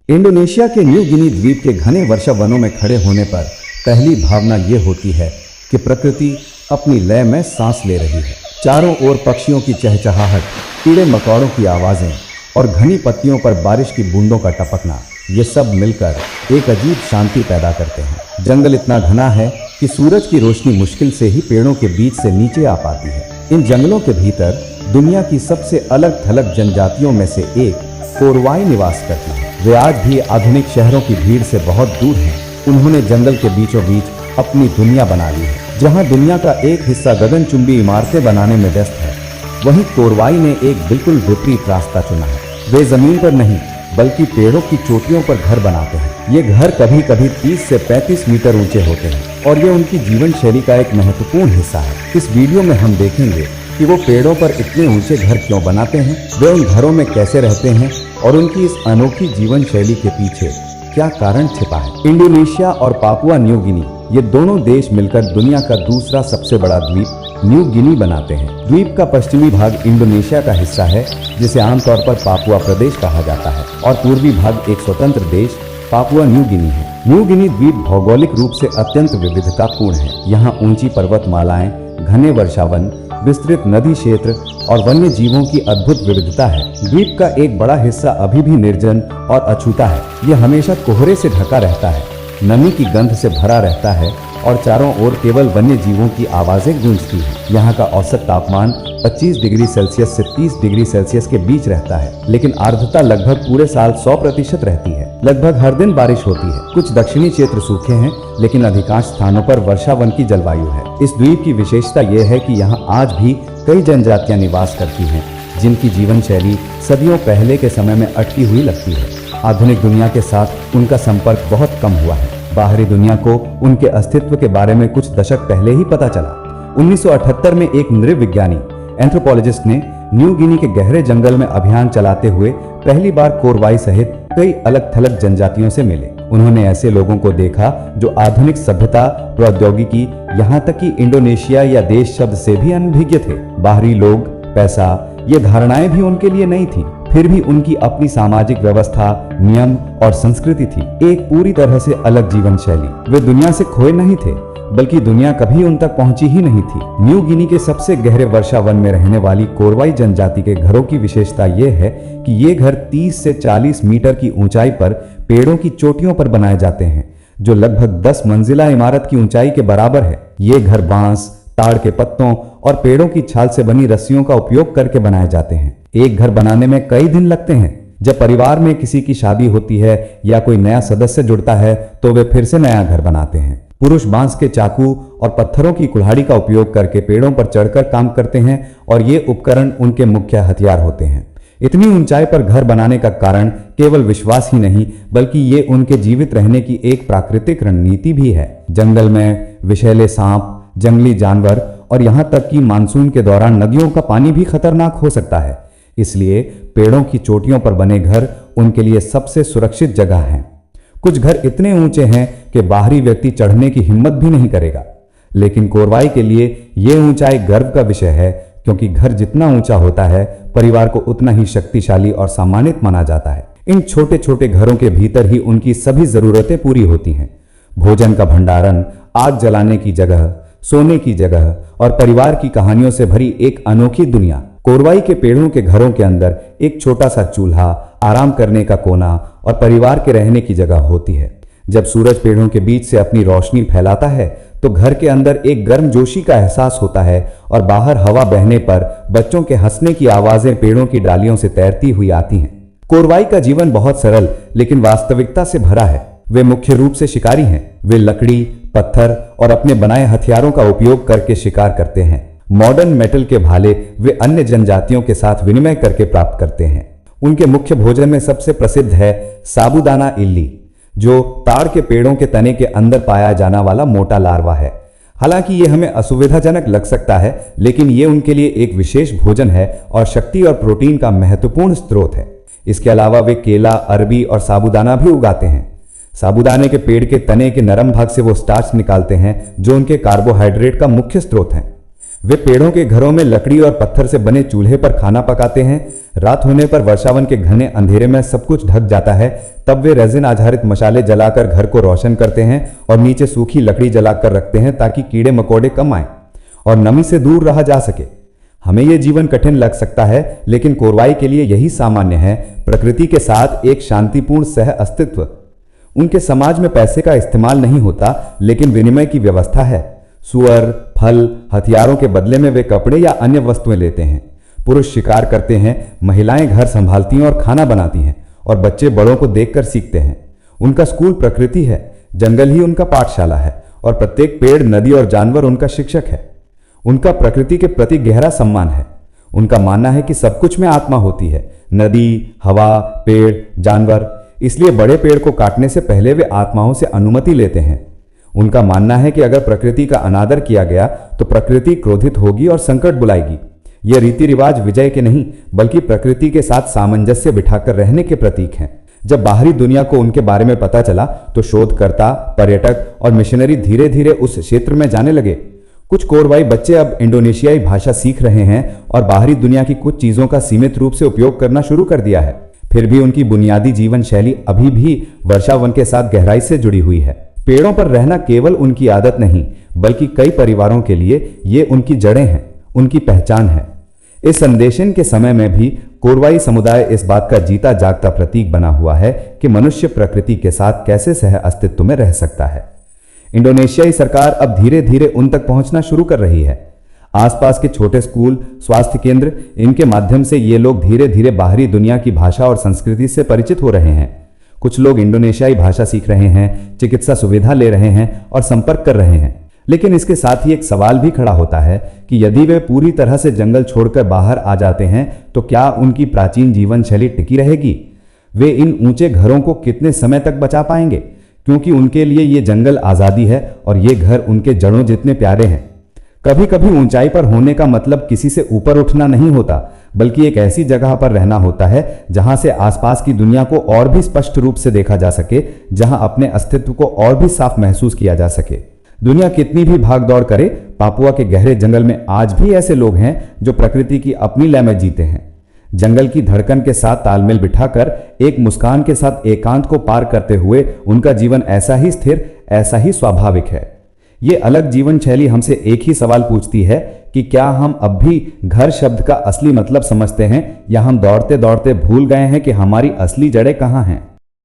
Indonesia के New Guinea द्वीप के घने वर्षा वनों में खड़े होने पर पहली भावना ये होती है कि प्रकृति अपनी लय में सांस ले रही है। चारों ओर पक्षियों की चहचहाहट, कीड़े मकोड़ों की आवाजें और घनी पत्तियों पर बारिश की बूंदों का टपकना, ये सब मिलकर एक अजीब शांति पैदा करते हैं। जंगल इतना घना है कि सूरज की रोशनी मुश्किल से ही पेड़ों के बीच से नीचे आ पाती है। इन जंगलों के भीतर दुनिया की सबसे अलग थलग जनजातियों में से एक कोरवाई निवास करती है। वे आज भी आधुनिक शहरों की भीड़ से बहुत दूर हैं। उन्होंने जंगल के बीचों बीच अपनी दुनिया बना ली है, जहां दुनिया का एक हिस्सा गगनचुंबी इमारतें बनाने में व्यस्त है, वहीं कोरवाई ने एक बिल्कुल विपरीत रास्ता चुना है। वे जमीन पर नहीं बल्कि पेड़ों की चोटियों पर घर बनाते हैं। ये घर कभी कभी 30 से 35 मीटर ऊंचे होते हैं और ये उनकी जीवन शैली का एक महत्वपूर्ण हिस्सा है। इस वीडियो में हम देखेंगे कि वो पेड़ों पर इतने ऊंचे घर क्यों बनाते हैं, वे उन घरों में कैसे रहते हैं और उनकी इस अनोखी जीवन शैली के पीछे क्या कारण छिपा है। इंडोनेशिया और पापुआ न्यू गिनी, ये दोनों देश मिलकर दुनिया का दूसरा सबसे बड़ा द्वीप न्यू गिनी बनाते हैं। द्वीप का पश्चिमी भाग इंडोनेशिया का हिस्सा है, जिसे आमतौर पर पापुआ प्रदेश कहा जाता है, और पूर्वी भाग एक स्वतंत्र देश पापुआ न्यू गिनी है। न्यू गिनी द्वीप भौगोलिक रूप से अत्यंत विविधतापूर्ण है। यहाँ ऊंची पर्वतमालाएं, घने वर्षावन, विस्तृत नदी क्षेत्र और वन्य जीवों की अद्भुत विविधता है। द्वीप का एक बड़ा हिस्सा अभी भी निर्जन और अछूता है। यह हमेशा कोहरे से ढका रहता है, नमी की गंध से भरा रहता है और चारों ओर केवल वन्य जीवों की आवाजें गूंजती हैं। यहाँ का औसत तापमान 25 डिग्री सेल्सियस से 30 डिग्री सेल्सियस के बीच रहता है, लेकिन आर्द्रता लगभग पूरे साल 100% रहती है। लगभग हर दिन बारिश होती है। कुछ दक्षिणी क्षेत्र सूखे हैं, लेकिन अधिकांश स्थानों पर वर्षावन की जलवायु है। इस द्वीप की विशेषता यह है कि यहाँ आज भी कई जनजातियां निवास करती हैं, जिनकी जीवन शैली सदियों पहले के समय में अटकी हुई लगती है। आधुनिक दुनिया के साथ उनका संपर्क बहुत कम हुआ है। बाहरी दुनिया को उनके अस्तित्व के बारे में कुछ दशक पहले ही पता चला। 1978 में एक नृविज्ञानी एंथ्रोपोलॉजिस्ट ने न्यू गिनी के गहरे जंगल में अभियान चलाते हुए पहली बार कोरवाई सहित कई अलग थलग जनजातियों से मिले। उन्होंने ऐसे लोगों को देखा जो आधुनिक सभ्यता, प्रौद्योगिकी, यहाँ तक कि इंडोनेशिया या देश शब्द से भी अनभिज्ञ थे। बाहरी लोग, पैसा, ये धारणाएं भी उनके लिए नई थी। फिर भी उनकी अपनी सामाजिक व्यवस्था, नियम और संस्कृति थी, एक पूरी तरह से अलग जीवन शैली। वे दुनिया से खोए नहीं थे, बल्कि दुनिया कभी उन तक पहुंची ही नहीं थी। न्यू गिनी के सबसे गहरे वर्षावन में रहने वाली कोरवाई जनजाति के घरों की विशेषता यह है कि ये घर 30 से 40 मीटर की ऊंचाई पर पेड़ों की चोटियों पर बनाए जाते हैं, जो लगभग 10 मंजिला इमारत की ऊंचाई के बराबर है। ये घर बांस, ताड़ के पत्तों और पेड़ों की छाल से बनी रस्सियों का उपयोग करके बनाए जाते हैं। एक घर बनाने में कई दिन लगते हैं। जब परिवार में किसी की शादी होती है या कोई नया सदस्य जुड़ता है, तो वे फिर से नया घर बनाते हैं। पुरुष बांस के चाकू और पत्थरों की कुल्हाड़ी का उपयोग करके पेड़ों पर चढ़कर काम करते हैं और ये उपकरण उनके मुख्य हथियार होते हैं। इतनी ऊंचाई पर घर बनाने का कारण केवल विश्वास ही नहीं, बल्कि ये उनके जीवित रहने की एक प्राकृतिक रणनीति भी है। जंगल में विषैले सांप, जंगली जानवर और यहाँ तक कि मानसून के दौरान नदियों का पानी भी खतरनाक हो सकता है। इसलिए पेड़ों की चोटियों पर बने घर उनके लिए सबसे सुरक्षित जगह हैं। कुछ घर इतने ऊंचे हैं कि बाहरी व्यक्ति चढ़ने की हिम्मत भी नहीं करेगा, लेकिन कोरवाई के लिए ये ऊंचाई गर्व का विषय है, क्योंकि घर जितना ऊंचा होता है, परिवार को उतना ही शक्तिशाली और सम्मानित माना जाता है। इन छोटे छोटे घरों के भीतर ही उनकी सभी जरूरतें पूरी होती हैं। भोजन का भंडारण, आग जलाने की जगह, सोने की जगह और परिवार की कहानियों से भरी एक अनोखी दुनिया। कोरवाई के पेड़ों के घरों के अंदर एक छोटा सा चूल्हा, आराम करने का कोना और परिवार के रहने की जगह होती है। जब सूरज पेड़ों के बीच से अपनी रोशनी फैलाता है, तो घर के अंदर एक गर्मजोशी का एहसास होता है और बाहर हवा बहने पर बच्चों के हंसने की आवाजें पेड़ों की डालियों से तैरती हुई आती हैं। कोरवाई का जीवन बहुत सरल लेकिन वास्तविकता से भरा है। वे मुख्य रूप से शिकारी हैं। वे लकड़ी, पत्थर और अपने बनाए हथियारों का उपयोग करके शिकार करते हैं। मॉडर्न मेटल के भाले वे अन्य जनजातियों के साथ विनिमय करके प्राप्त करते हैं। उनके मुख्य भोजन में सबसे प्रसिद्ध है साबूदाना इल्ली, जो ताड़ के पेड़ों के तने के अंदर पाया जाने वाला मोटा लार्वा है। हालांकि ये हमें असुविधाजनक लग सकता है, लेकिन ये उनके लिए एक विशेष भोजन है और शक्ति और प्रोटीन का महत्वपूर्ण स्रोत है। इसके अलावा वे केला, अरबी और साबूदाना भी उगाते हैं। साबूदाने के पेड़ के तने के नरम भाग से वो स्टार्च निकालते हैं, जो उनके कार्बोहाइड्रेट का मुख्य स्रोत है। वे पेड़ों के घरों में लकड़ी और पत्थर से बने चूल्हे पर खाना पकाते हैं। रात होने पर वर्षावन के घने अंधेरे में सब कुछ ढक जाता है, तब वे रेजिन आधारित मशाले जलाकर घर को रोशन करते हैं और नीचे सूखी लकड़ी जलाकर रखते हैं ताकि कीड़े मकोड़े कम आए और नमी से दूर रहा जा सके। हमें यह जीवन कठिन लग सकता है, लेकिन कोरवाई के लिए यही सामान्य है। प्रकृति के साथ एक शांतिपूर्ण सह अस्तित्व। उनके समाज में पैसे का इस्तेमाल नहीं होता, लेकिन विनिमय की व्यवस्था है। सुअर, फल, हथियारों के बदले में वे कपड़े या अन्य वस्तुएं लेते हैं। पुरुष शिकार करते हैं, महिलाएं घर संभालती हैं और खाना बनाती हैं, और बच्चे बड़ों को देखकर सीखते हैं। उनका स्कूल प्रकृति है, जंगल ही उनका पाठशाला है, और प्रत्येक पेड़, नदी और जानवर उनका शिक्षक है। उनका प्रकृति के प्रति गहरा सम्मान है। उनका मानना है कि सब कुछ में आत्मा होती है, नदी, हवा, पेड़, जानवर। इसलिए बड़े पेड़ को काटने से पहले वे आत्माओं से अनुमति लेते हैं। उनका मानना है कि अगर प्रकृति का अनादर किया गया तो प्रकृति क्रोधित होगी और संकट बुलाएगी। ये रीति रिवाज विजय के नहीं, बल्कि प्रकृति के साथ सामंजस्य बिठाकर रहने के प्रतीक हैं। जब बाहरी दुनिया को उनके बारे में पता चला तो शोधकर्ता, पर्यटक और मिशनरी धीरे धीरे उस क्षेत्र में जाने लगे। कुछ कोरवाई बच्चे अब इंडोनेशियाई भाषा सीख रहे हैं और बाहरी दुनिया की कुछ चीजों का सीमित रूप से उपयोग करना शुरू कर दिया है। फिर भी उनकी बुनियादी जीवन शैली अभी भी वर्षावन के साथ गहराई से जुड़ी हुई है। पेड़ों पर रहना केवल उनकी आदत नहीं, बल्कि कई परिवारों के लिए ये उनकी जड़ें हैं, उनकी पहचान है। इस संदेशन के समय में भी कोरवाई समुदाय इस बात का जीता जागता प्रतीक बना हुआ है कि मनुष्य प्रकृति के साथ कैसे सह अस्तित्व में रह सकता है। इंडोनेशियाई सरकार अब धीरे धीरे उन तक पहुंचना शुरू कर रही है। आसपास के छोटे स्कूल, स्वास्थ्य केंद्र, इनके माध्यम से ये लोग धीरे धीरे बाहरी दुनिया की भाषा और संस्कृति से परिचित हो रहे हैं। कुछ लोग इंडोनेशियाई भाषा सीख रहे हैं, चिकित्सा सुविधा ले रहे हैं और संपर्क कर रहे हैं। लेकिन इसके साथ ही एक सवाल भी खड़ा होता है कि यदि वे पूरी तरह से जंगल छोड़कर बाहर आ जाते हैं तो क्या उनकी प्राचीन जीवन शैली टिकी रहेगी? वे इन ऊंचे घरों को कितने समय तक बचा पाएंगे? क्योंकि उनके लिए ये जंगल आज़ादी है और ये घर उनके जड़ों जितने प्यारे हैं। कभी कभी ऊंचाई पर होने का मतलब किसी से ऊपर उठना नहीं होता, बल्कि एक ऐसी जगह पर रहना होता है जहां से आसपास की दुनिया को और भी स्पष्ट रूप से देखा जा सके, जहां अपने अस्तित्व को और भी साफ महसूस किया जा सके। दुनिया कितनी भी भागदौड़ करे, पापुआ के गहरे जंगल में आज भी ऐसे लोग हैं जो प्रकृति की अपनी लय में जीते हैं। जंगल की धड़कन के साथ तालमेल बिठाकर, एक मुस्कान के साथ एकांत को पार करते हुए उनका जीवन ऐसा ही स्थिर, ऐसा ही स्वाभाविक है। ये अलग जीवन शैली हमसे एक ही सवाल पूछती है कि क्या हम अब भी घर शब्द का असली मतलब समझते हैं, या हम दौड़ते दौड़ते भूल गए हैं कि हमारी असली जड़ें कहाँ हैं।